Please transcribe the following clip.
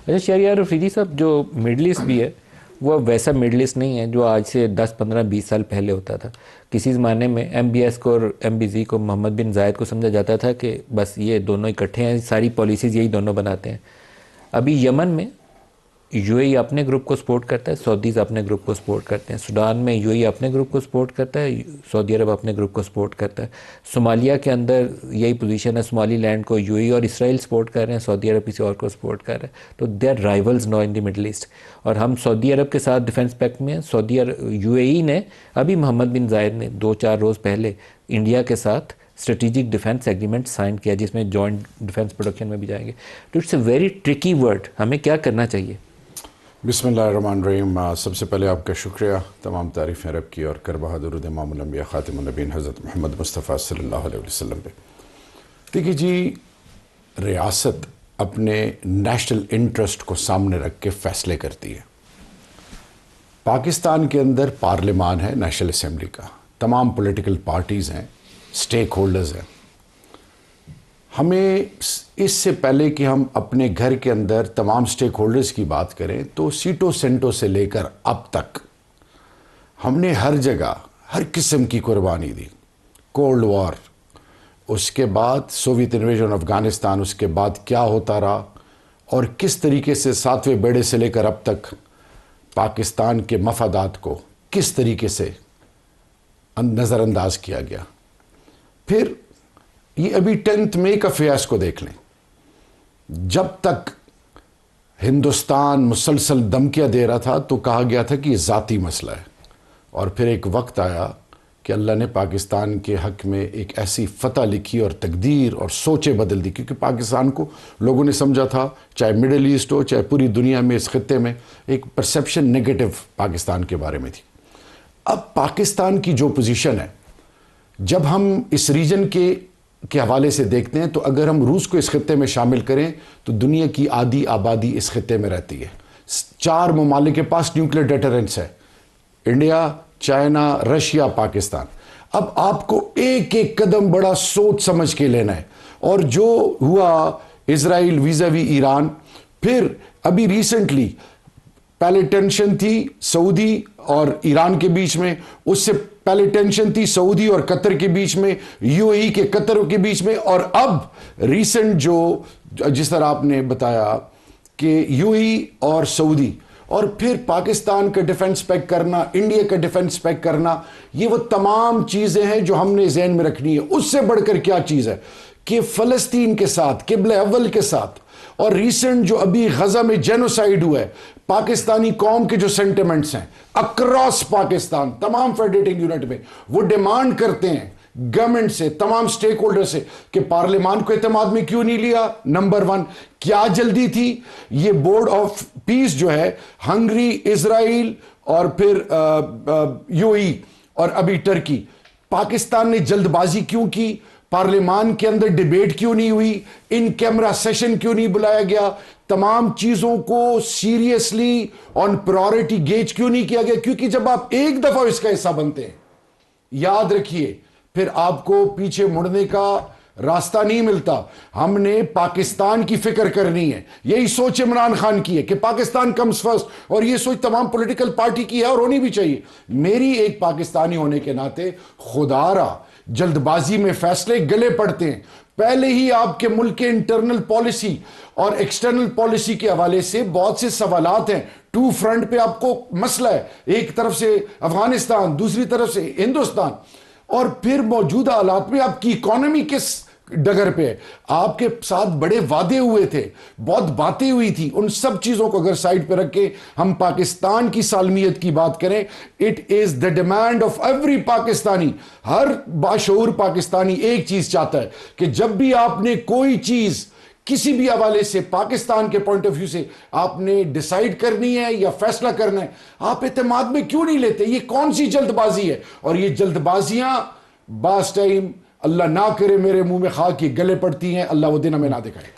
اچھا شہریار افریدی صاحب، جو مڈل ایسٹ بھی ہے وہ ویسا مڈل ایسٹ نہیں ہے جو آج سے 10 15 20 سال پہلے ہوتا تھا. کسی زمانے میں ایم بی ایس کو اور ایم بی زی کو، محمد بن زائد کو سمجھا جاتا تھا کہ بس یہ دونوں اکٹھے ہیں، ساری پالیسیز یہی دونوں بناتے ہیں. ابھی یمن میں یو اے ای اپنے گروپ کو سپورٹ کرتا ہے، سعودیز اپنے گروپ کو سپورٹ کرتے ہیں. سوڈان میں یو اے ای اپنے گروپ کو سپورٹ کرتا ہے، سعودی عرب اپنے گروپ کو سپورٹ کرتا ہے. صومالیہ کے اندر یہی پوزیشن ہے، صومالی لینڈ کو یو اے ای اور اسرائیل سپورٹ کر رہے ہیں، سعودی عرب کسی اور کو سپورٹ کر رہا ہے. تو they are rivals no in the Middle East. اور ہم سعودی عرب کے ساتھ ڈیفنس پیکٹ میں ہیں. یو اے ای نے ابھی محمد بن زائد نے 2 4 روز پہلے انڈیا کے ساتھ اسٹریٹجک ڈیفنس ایگریمنٹ سائن کیا، جس میں جوائنٹ ڈیفنس پروڈکشن میں بھی جائیں گے. تو it's a very tricky word. ہمیں کیا کرنا چاہیے؟ بسم اللہ الرحمن الرحیم. سب سے پہلے آپ کا شکریہ، تمام تعریفیں رب کی اور کر بہا درود امام الانبیاء خاتم النبیین حضرت محمد مصطفیٰ صلی اللہ علیہ وسلم پہ. دیکھیے جی، ریاست اپنے نیشنل انٹرسٹ کو سامنے رکھ کے فیصلے کرتی ہے. پاکستان کے اندر پارلیمان ہے، نیشنل اسمبلی کا، تمام پولیٹیکل پارٹیز ہیں، سٹیک ہولڈرز ہیں. ہمیں اس سے پہلے کہ ہم اپنے گھر کے اندر تمام سٹیک ہولڈرز کی بات کریں تو سیٹو سینٹو سے لے کر اب تک ہم نے ہر جگہ ہر قسم کی قربانی دی. کولڈ وار، اس کے بعد سوویت انویژن افغانستان، اس کے بعد کیا ہوتا رہا اور کس طریقے سے 7ویں بیڑے سے لے کر اب تک پاکستان کے مفادات کو کس طریقے سے نظر انداز کیا گیا. پھر یہ ابھی 10 مئی کا فیاض کو دیکھ لیں. جب تک ہندوستان مسلسل دھمکیاں دے رہا تھا تو کہا گیا تھا کہ یہ ذاتی مسئلہ ہے، اور پھر ایک وقت آیا کہ اللہ نے پاکستان کے حق میں ایک ایسی فتح لکھی اور تقدیر اور سوچیں بدل دی. کیونکہ پاکستان کو لوگوں نے سمجھا تھا، چاہے مڈل ایسٹ ہو چاہے پوری دنیا میں، اس خطے میں ایک پرسیپشن نیگیٹو پاکستان کے بارے میں تھی. اب پاکستان کی جو پوزیشن ہے، جب ہم اس ریجن کے حوالے سے دیکھتے ہیں تو اگر ہم روس کو اس خطے میں شامل کریں تو دنیا کی آدھی آبادی اس خطے میں رہتی ہے. 4 ممالک کے پاس نیوکلیر ڈیٹرنس ہے: انڈیا، چائنا، رشیا، پاکستان. اب آپ کو ایک ایک قدم بڑا سوچ سمجھ کے لینا ہے. اور جو ہوا اسرائیل ویزاوی ایران، پھر ابھی ریسنٹلی پہلے ٹینشن تھی سعودی اور ایران کے بیچ میں، اس سے پہلے ٹینشن تھی سعودی اور قطر کے بیچ میں، یو اے ای کے قطر کے بیچ میں، اور اب ریسنٹ جو جس طرح آپ نے بتایا کہ یو اے ای اور سعودی، اور پھر پاکستان کا ڈیفنس پیک کرنا، انڈیا کا ڈیفنس پیک کرنا، یہ وہ تمام چیزیں ہیں جو ہم نے ذہن میں رکھنی ہے. اس سے بڑھ کر کیا چیز ہے کہ فلسطین کے ساتھ، قبلہ اول کے ساتھ، اور ریسنٹ جو ابھی غزہ میں جینوسائیڈ ہوا ہے، پاکستانی قوم کے جو سینٹیمنٹس ہیں اکراس پاکستان تمام فیڈریٹنگ یونٹ میں، وہ ڈیمانڈ کرتے ہیں گورنمنٹ سے، تمام سٹیک ہولڈر سے، کہ پارلیمان کو اعتماد میں کیوں نہیں لیا. نمبر 1، کیا جلدی تھی؟ یہ بورڈ آف پیس جو ہے، ہنگری، اسرائیل اور پھر یو اے ای اور ابھی ٹرکی، پاکستان نے جلد بازی کیوں کی؟ پارلیمان کے اندر ڈیبیٹ کیوں نہیں ہوئی؟ ان کیمرہ سیشن کیوں نہیں بلایا گیا؟ تمام چیزوں کو سیریسلی آن پرائورٹی گیج کیوں نہیں کیا گیا؟ کیونکہ جب آپ ایک دفعہ اس کا حصہ بنتے ہیں، یاد رکھیے پھر آپ کو پیچھے مڑنے کا راستہ نہیں ملتا. ہم نے پاکستان کی فکر کرنی ہے. یہی سوچ عمران خان کی ہے کہ پاکستان کمز فرسٹ، اور یہ سوچ تمام پولیٹیکل پارٹی کی ہے اور ہونی بھی چاہیے. میری ایک پاکستانی ہونے کے ناطے خدا را جلد بازی میں فیصلے گلے پڑتے ہیں. پہلے ہی آپ کے ملک کے انٹرنل پالیسی اور ایکسٹرنل پالیسی کے حوالے سے بہت سے سوالات ہیں. 2 فرنٹ پہ آپ کو مسئلہ ہے، ایک طرف سے افغانستان، دوسری طرف سے ہندوستان، اور پھر موجودہ حالات میں آپ کی اکانومی کس ڈگر پہ ہے. آپ کے ساتھ بڑے وعدے ہوئے تھے، بہت باتیں ہوئی تھی. ان سب چیزوں کو اگر سائڈ پہ رکھ کے ہم پاکستان کی سالمیت کی بات کریں، it is the demand of every Pakistani. ہر باشعور پاکستانی ایک چیز چاہتا ہے کہ جب بھی آپ نے کوئی چیز کسی بھی حوالے سے پاکستان کے پوائنٹ آف ویو سے آپ نے ڈیسائیڈ کرنی ہے یا فیصلہ کرنا ہے، آپ اعتماد میں کیوں نہیں لیتے؟ یہ کون سی جلد بازی ہے؟ اور یہ جلد بازیاں بعض ٹائم اللہ نہ کرے میرے منہ میں خاک کی گلے پڑتی ہیں. اللہ وہ دن ہمیں نہ دکھائے.